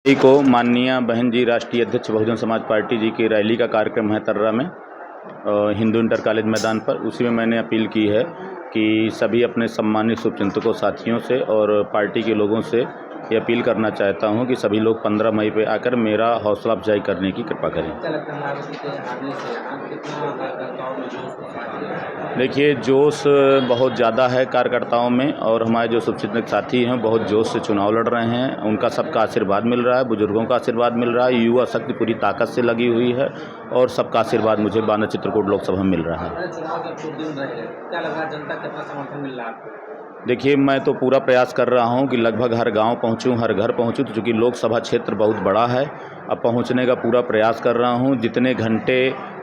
को माननीय बहन जी राष्ट्रीय अध्यक्ष बहुजन समाज पार्टी जी की रैली का कार्यक्रम है तर्रा में हिंदू इंटर कॉलेज मैदान पर। उसी में मैंने अपील की है कि सभी अपने सम्मानित शुभचिंतकों साथियों से और पार्टी के लोगों से ये अपील करना चाहता हूं कि सभी लोग 15 मई पे आकर मेरा हौसला अफजाई करने की कृपा करें। देखिए, जोश बहुत ज़्यादा है कार्यकर्ताओं में और हमारे जो शुभचिंतक साथी हैं बहुत जोश से चुनाव लड़ रहे हैं। उनका सबका आशीर्वाद मिल रहा है, बुजुर्गों का आशीर्वाद मिल रहा है, युवा शक्ति पूरी ताकत से लगी हुई है और सबका आशीर्वाद मुझे बांदा चित्रकूट लोकसभा में मिल रहा है। चुनाव के कुछ दिन रहे, क्या लग रहा है जनता कितना समर्थन मिल रहा है आपको? देखिए, मैं तो पूरा प्रयास कर रहा हूं कि लगभग हर गांव पहुंचूं, हर घर पहुंचूं। तो चूँकि लोकसभा क्षेत्र बहुत बड़ा है, अब पहुंचने का पूरा प्रयास कर रहा हूं। जितने घंटे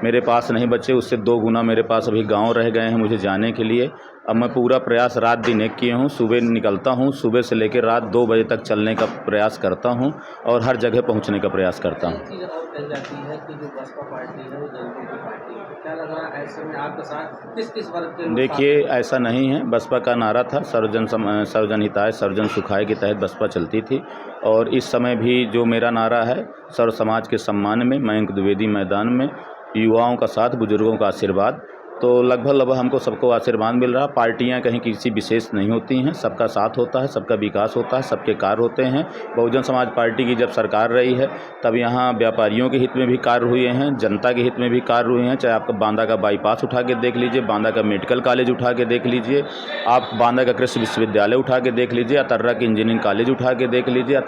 मेरे पास नहीं बचे उससे 2 गुना मेरे पास अभी गांव रह गए हैं मुझे जाने के लिए। अब मैं पूरा प्रयास रात दिन एक किए हूँ। सुबह निकलता हूँ, सुबह से लेकर रात 2 बजे तक चलने का प्रयास करता हूँ और हर जगह पहुँचने का प्रयास करता हूँ। चीज़ और कही जाती है कि जो बसपा पार्टी है वो दलितों की पार्टी है, क्या लग रहा है ऐसे में आपके साथ किस किस वर्ग के लोग? देखिए, ऐसा नहीं है। बसपा का नारा था सर्वजन हिताय सर्वजन सुखाय के तहत बसपा चलती थी और इस समय भी जो मेरा नारा है सर्व समाज के सम्मान में, मयंक द्विवेदी मैदान में, युवाओं का साथ, बुजुर्गों का आशीर्वाद। तो लगभग हमको सबको आशीर्वाद मिल रहा। पार्टियां कहीं किसी विशेष नहीं होती हैं, सबका साथ होता है, सबका विकास होता है, सबके कार्य होते हैं। बहुजन समाज पार्टी की जब सरकार रही है तब यहाँ व्यापारियों के हित में भी कार्य हुए हैं, जनता के हित में भी कार्य हुए हैं। चाहे आपका बांदा का बाईपास उठा के देख लीजिए, बांदा का मेडिकल कॉलेज उठा के देख लीजिए, आप बांदा का कृषि विश्वविद्यालय उठा के देख लीजिए, अतर्रा की इंजीनियरिंग कॉलेज उठा के देख लीजिए,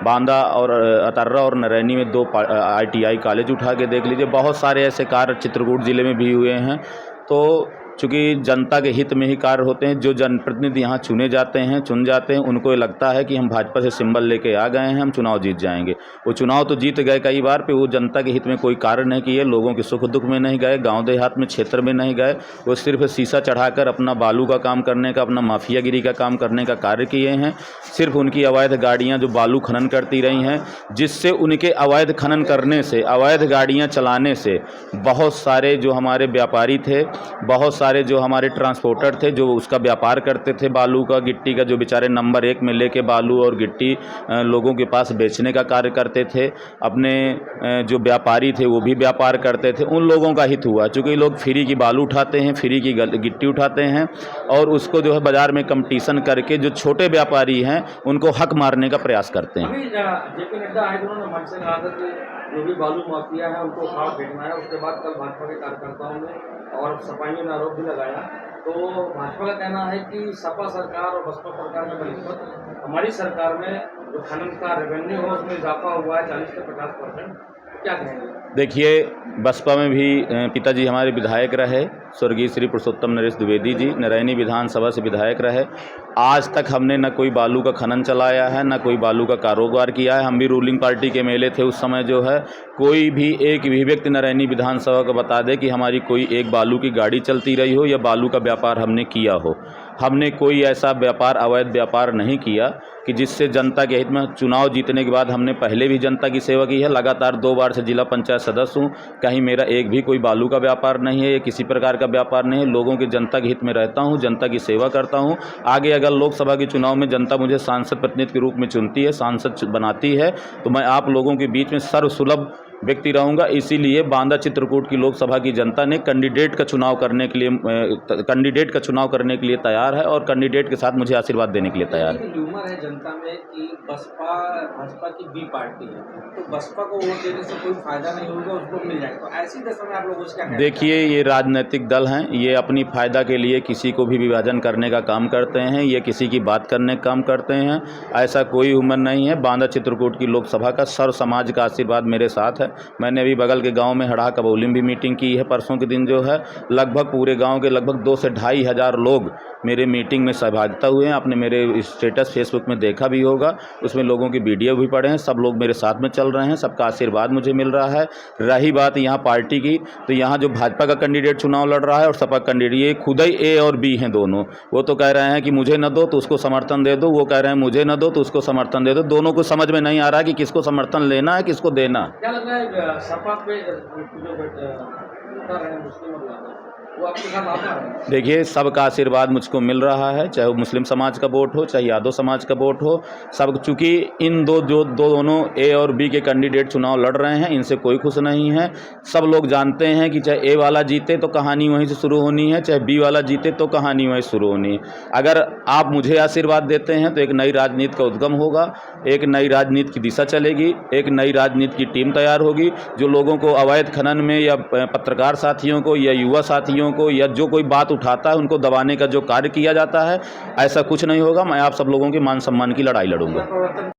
बांदा और अतर्रा और नरैनी में 2 ITI कॉलेज उठा के देख लीजिए। बहुत सारे ऐसे कार्य चित्रकूट ज़िले में भी हुए हैं। तो चूँकि जनता के हित में ही कार्य होते हैं, जो जनप्रतिनिधि यहाँ चुन जाते हैं, उनको ये लगता है कि हम भाजपा से सिंबल लेके आ गए हैं, हम चुनाव जीत जाएंगे। वो चुनाव तो जीत गए कई बार पे, वो जनता के हित में कोई कार्य नहीं किए, लोगों के सुख दुख में नहीं गए, गांव देहात में, क्षेत्र में नहीं गए। वो सिर्फ शीशा चढ़ाकर अपना बालू का काम करने का, अपना माफियागिरी का काम करने का कार्य किए हैं। सिर्फ उनकी अवैध गाड़ियाँ जो बालू खनन करती रही हैं, जिससे उनके अवैध खनन करने से, अवैध गाड़ियाँ चलाने से बहुत सारे जो हमारे व्यापारी थे, बहुत सारे जो हमारे ट्रांसपोर्टर थे जो उसका व्यापार करते थे बालू का, गिट्टी का, जो बेचारे नंबर 1 में लेके बालू और गिट्टी लोगों के पास बेचने का कार्य करते थे, अपने जो व्यापारी थे वो भी व्यापार करते थे, उन लोगों का हित हुआ। चूँकि लोग फ्री की बालू उठाते हैं, फ्री की गिट्टी उठाते हैं और उसको जो है बाज़ार में कंपटीशन करके जो छोटे व्यापारी हैं उनको हक मारने का प्रयास करते हैं। अभी जेपी नड्डा आए थे, उन्होंने मंच से कहा था कि जो भी बालू माफिया है उनको उखाड़ फेंकना है। उसके बाद कल भाजपा के कार्यकर्ताओं ने और सपाइयों ने आरोप भी लगाया। तो भाजपा का कहना है कि सपा सरकार और बसपा सरकार में बनिस्पत हमारी सरकार में जो खनन का रेवेन्यू है उसमें इजाफा हुआ है 40 से 50%। क्या कहेंगे? देखिए, बसपा में भी पिताजी हमारे विधायक रहे, स्वर्गीय श्री पुरुषोत्तम नरेश द्विवेदी जी नरैनी विधानसभा से विधायक रहे। आज तक हमने न कोई बालू का खनन चलाया है, न कोई बालू का कारोबार किया है। हम भी रूलिंग पार्टी के मेले थे उस समय। जो है कोई भी एक भी व्यक्ति नरैनी विधानसभा को बता दे कि हमारी कोई एक बालू की गाड़ी चलती रही हो या बालू का व्यापार हमने किया हो। हमने कोई ऐसा व्यापार, अवैध व्यापार नहीं किया कि जिससे जनता के हित में। चुनाव जीतने के बाद हमने पहले भी जनता की सेवा की है, लगातार 2 बार से जिला पंचायत सदस्य हूँ। कहीं मेरा एक भी कोई बालू का व्यापार नहीं है या किसी प्रकार का व्यापार नहीं है। लोगों के, जनता के हित में रहता हूँ, जनता की सेवा करता हूँ। आगे अगर लोकसभा के चुनाव में जनता मुझे सांसद प्रतिनिधि के रूप में चुनती है, सांसद बनाती है, तो मैं आप लोगों के बीच में सर्वसुलभ व्यक्ति रहूँगा। इसीलिए बांदा चित्रकूट की लोकसभा की जनता ने कैंडिडेट का चुनाव करने के लिए तैयार है और कैंडिडेट के साथ मुझे आशीर्वाद देने के लिए तैयार है। ह्यूमर है जनता में कि भाजपा की बी पार्टी है, तो बसपा को वोट देने से कोई फायदा नहीं होगा, उसको मिल जाएगा। तो ऐसी दशा में आप लोग उसका देखिए, ये राजनीतिक दल हैं, ये अपनी फ़ायदा के लिए किसी को भी विभाजन करने का काम करते हैं, ये किसी की बात करने का काम करते हैं। ऐसा कोई ह्यूमर नहीं है। बांदा चित्रकूट की लोकसभा का सर्व समाज का आशीर्वाद मेरे साथ है। मैंने अभी बगल के गांव में हड़ा कबौली में भी मीटिंग की है परसों के दिन। जो है लगभग पूरे गांव के लगभग 2 से 2.5 हज़ार लोग मेरे मीटिंग में सहभागिता हुए हैं। आपने मेरे स्टेटस फेसबुक में देखा भी होगा, उसमें लोगों की वीडियो भी पड़े हैं। सब लोग मेरे साथ में चल रहे हैं, सबका आशीर्वाद मुझे मिल रहा है। रही बात यहाँ पार्टी की, तो यहाँ जो भाजपा का कैंडिडेट चुनाव लड़ रहा है और सपा कैंडिडेट, ये खुद ही ए और बी हैं दोनों। वो तो कह रहे हैं कि मुझे न दो तो उसको समर्थन दे दो, वो कह रहे हैं मुझे न दो तो उसको समर्थन दे दो। दोनों को समझ में नहीं आ रहा कि किसको समर्थन लेना है, किसको देना। क्या लग रहा है सपा पे जो कर रहे हैं मुस्लिम वो आपके साथ आता है। देखिए, सबका आशीर्वाद मुझको मिल रहा है, चाहे वो मुस्लिम समाज का वोट हो, चाहे यादव समाज का वोट हो। सब चूँकि इन दोनों ए और बी के कैंडिडेट चुनाव लड़ रहे हैं, इनसे कोई खुश नहीं है। सब लोग जानते हैं कि चाहे ए वाला जीते तो कहानी वहीं से शुरू होनी है, चाहे बी वाला जीते तो कहानी वहीं शुरू होनी है। अगर आप मुझे आशीर्वाद देते हैं तो एक नई राजनीति का उद्गम होगा, एक नई राजनीति की दिशा चलेगी, एक नई राजनीति की टीम तैयार होगी, जो लोगों को अवैध खनन में या पत्रकार साथियों को या युवा साथियों को या जो कोई बात उठाता है उनको दबाने का जो कार्य किया जाता है, ऐसा कुछ नहीं होगा। मैं आप सब लोगों के मान सम्मान की लड़ाई लड़ूंगा।